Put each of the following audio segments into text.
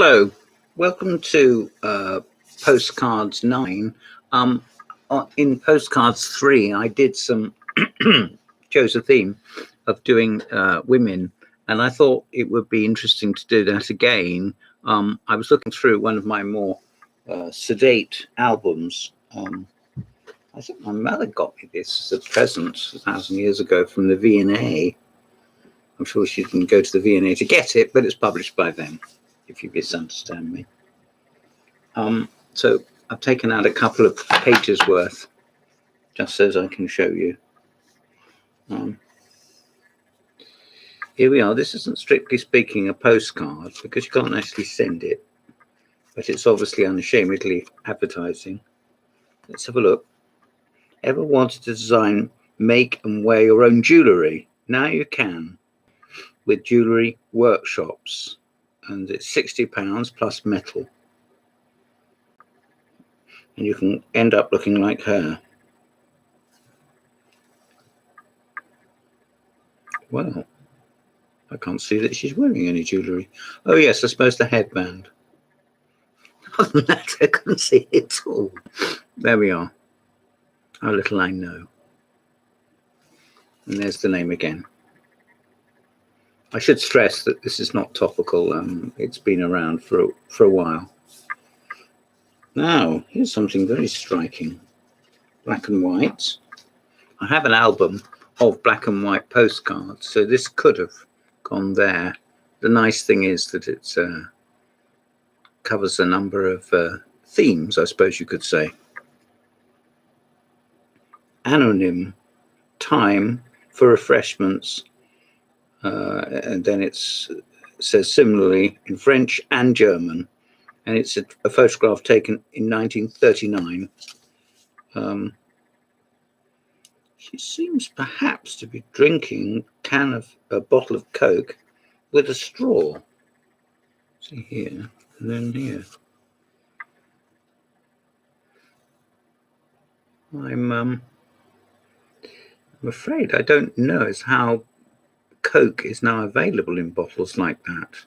Hello, welcome to Postcards 9. In Postcards 3, I did some chose a theme of doing women, and I thought it would be interesting to do that again. I was looking through one of my more sedate albums. I think my mother got me this as a present 1,000 years ago from the V&A. I'm sure she didn't go to the V&A to get it, but it's published by them, if you misunderstand me. So I've taken out a couple of pages worth, just so as I can show you. Here we are. This isn't strictly speaking a postcard because you can't actually send it, but it's obviously unashamedly advertising. Let's have a look. Ever wanted to design, make and wear your own jewellery? Now you can with Jewellery workshops, and it's £60 plus metal. And you can end up looking like her. Well, I can't see that she's wearing any jewellery. Oh yes, I suppose the headband. Other than that, I can't see it at all. There we are. How little I know. And there's the name again. I should stress that this is not topical. It's been around for a while. Now, here's something very striking. Black and white. I have an album of black and white postcards, so this could have gone there. The nice thing is that it covers a number of themes, I suppose you could say. Anonyme, time for refreshments, and then it says similarly in French and German, and it's a photograph taken in 1939. She seems perhaps to be drinking a bottle of Coke with a straw. See here, and then here. I'm afraid I don't know as how Coke is now available in bottles like that.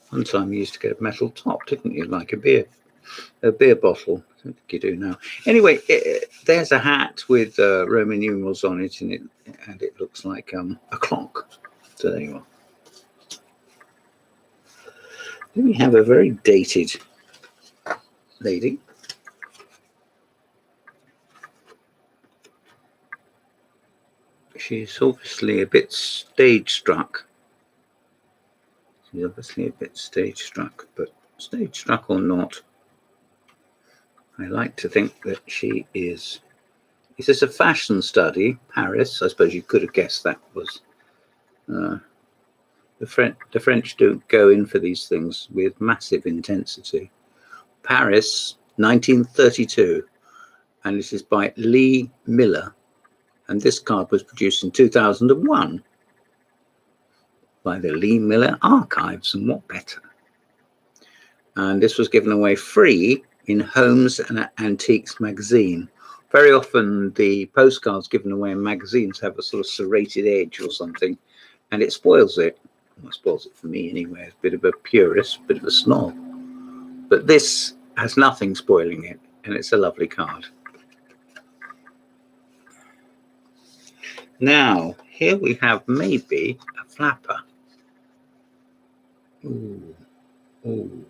One time you used to get a metal top, didn't you, like a beer bottle. I don't think you do now. Anyway, there's a hat with Roman numerals on it, and it looks like a clock. So there you are. Then we have a very dated lady. She's obviously a bit stage struck. But stage struck or not, I like to think that she is. Is this a fashion study? Paris. I suppose you could have guessed that was. The French do go in for these things with massive intensity. Paris, 1932, and this is by Lee Miller, and this card was produced in 2001 by the Lee Miller Archives, and what better? And this was given away free in Homes and Antiques magazine. Very often the postcards given away in magazines have a sort of serrated edge or something, and it spoils it. Well, it spoils it for me anyway. It's a bit of a purist, a bit of a snob. But this has nothing spoiling it, and it's a lovely card. Now, here we have maybe a flapper. Ooh, ooh.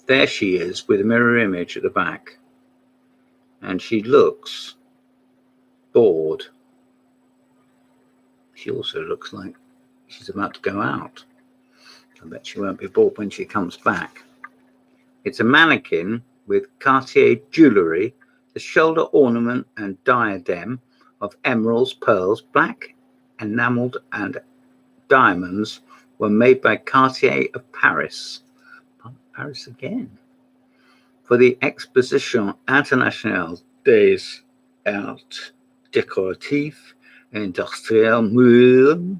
There she is with a mirror image at the back. And she looks bored. She also looks like she's about to go out. I bet she won't be bored when she comes back. It's a mannequin with Cartier jewellery, the shoulder ornament and diadem of emeralds, pearls, black enamelled and diamonds were made by Cartier of Paris. Paris again. For the Exposition Internationale des Arts Décoratifs et Industriels Muséum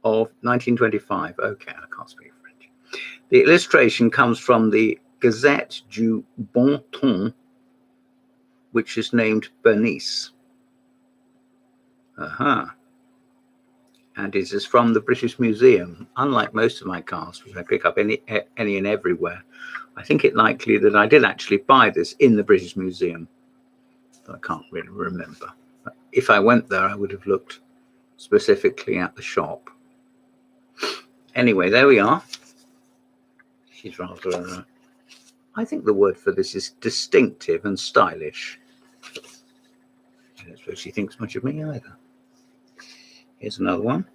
of 1925. Okay, I can't speak French. The illustration comes from the Gazette du Bon Ton, which is named Bernice. and it is from the British Museum. Unlike most of my casts, which I pick up any and everywhere, I think it likely that I did actually buy this in the British Museum. I can't really remember. But if I went there, I would have looked specifically at the shop. Anyway, there we are. She's rather, I think the word for this is distinctive and stylish. I don't suppose she thinks much of me either. Here's another one.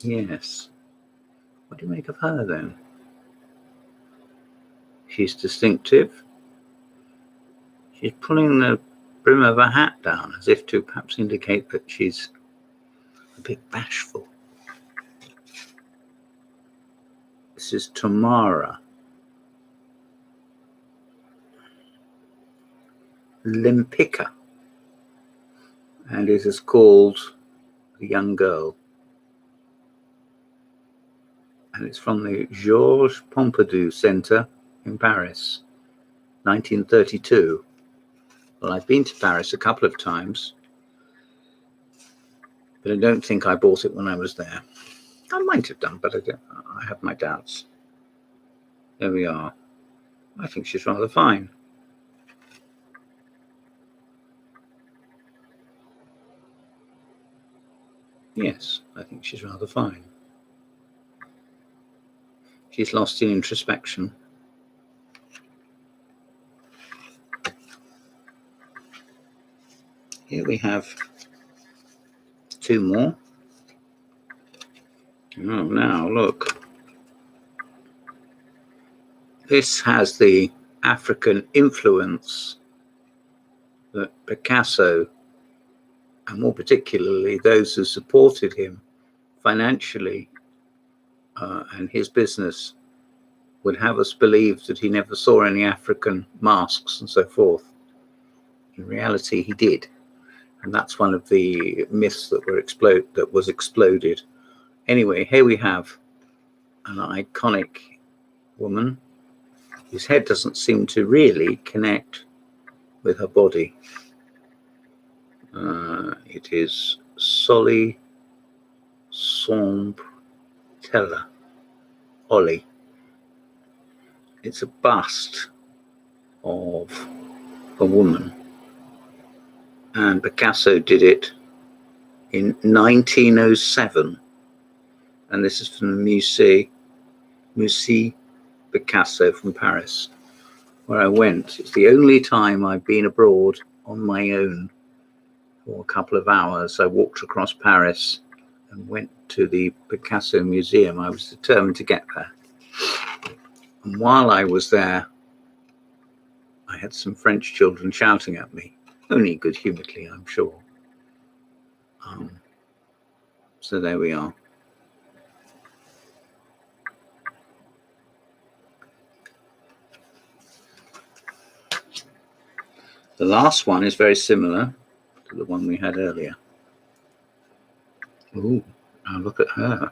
Yes. What do you make of her then? She's distinctive. She's pulling the brim of her hat down as if to perhaps indicate that she's a bit bashful. This is Tamara. Lempicka. And it is called The Young Girl. And it's from the Georges Pompidou Centre in Paris, 1932. Well, I've been to Paris a couple of times, but I don't think I bought it when I was there. I might have done, but I have my doubts. There we are. I think she's rather fine. Yes, I think she's rather fine. She's lost in introspection. Here we have two more. Oh, now look. This has the African influence that Picasso, and more particularly those who supported him financially and his business, would have us believe that he never saw any African masks and so forth. In reality, he did. And that's one of the myths that was exploded. Anyway, here we have an iconic woman whose head doesn't seem to really connect with her body. It is Soli Sombre Tella Ollie. It's a bust of a woman, and Picasso did it in 1907, and this is from the Musée Picasso from Paris, where I went. It's the only time I've been abroad on my own for a couple of hours. I walked across Paris and went to the Picasso Museum. I was determined to get there. And while I was there, I had some French children shouting at me, only good-humouredly, I'm sure. So there we are. The last one is very similar to the one we had earlier. Ooh, now look at her.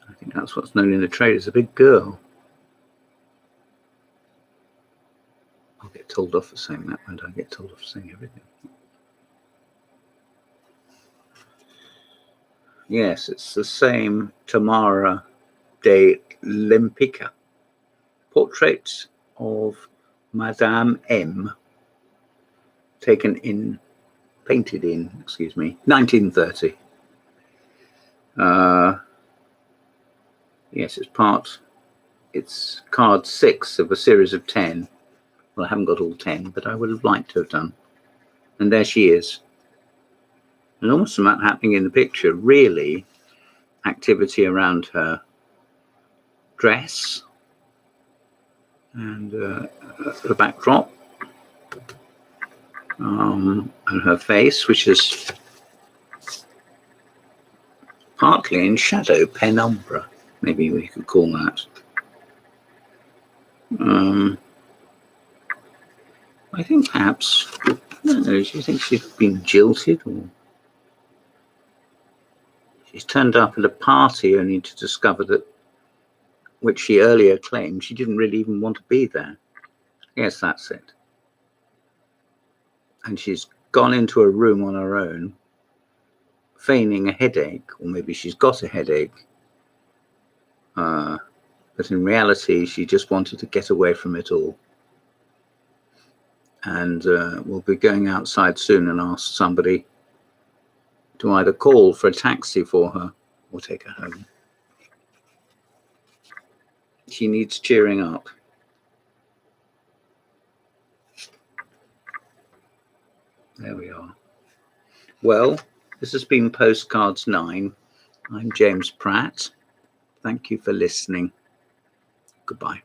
I think that's what's known in the trade as a big girl. I'll get told off for saying that, won't I? Get told off for saying everything. Yes, it's the same Tamara de Lempicka. Portraits of Madame M, painted in 1930. Yes, it's card 6 of a series of 10. Well, I haven't got all 10, but I would have liked to have done. And there she is. An enormous amount happening in the picture, really. Activity around her dress and the backdrop, and her face, which is partly in shadow, penumbra, maybe we could call that. I think perhaps, I don't know, do you think she's been jilted, or she's turned up at a party only to discover that, which she earlier claimed, she didn't really even want to be there. Yes, that's it. And she's gone into a room on her own, feigning a headache, or maybe she's got a headache. But in reality, she just wanted to get away from it all. And we'll be going outside soon and ask somebody to either call for a taxi for her or take her home. She needs cheering up. There we are. Well, this has been Postcards 9. I'm James Pratt. Thank you for listening. Goodbye.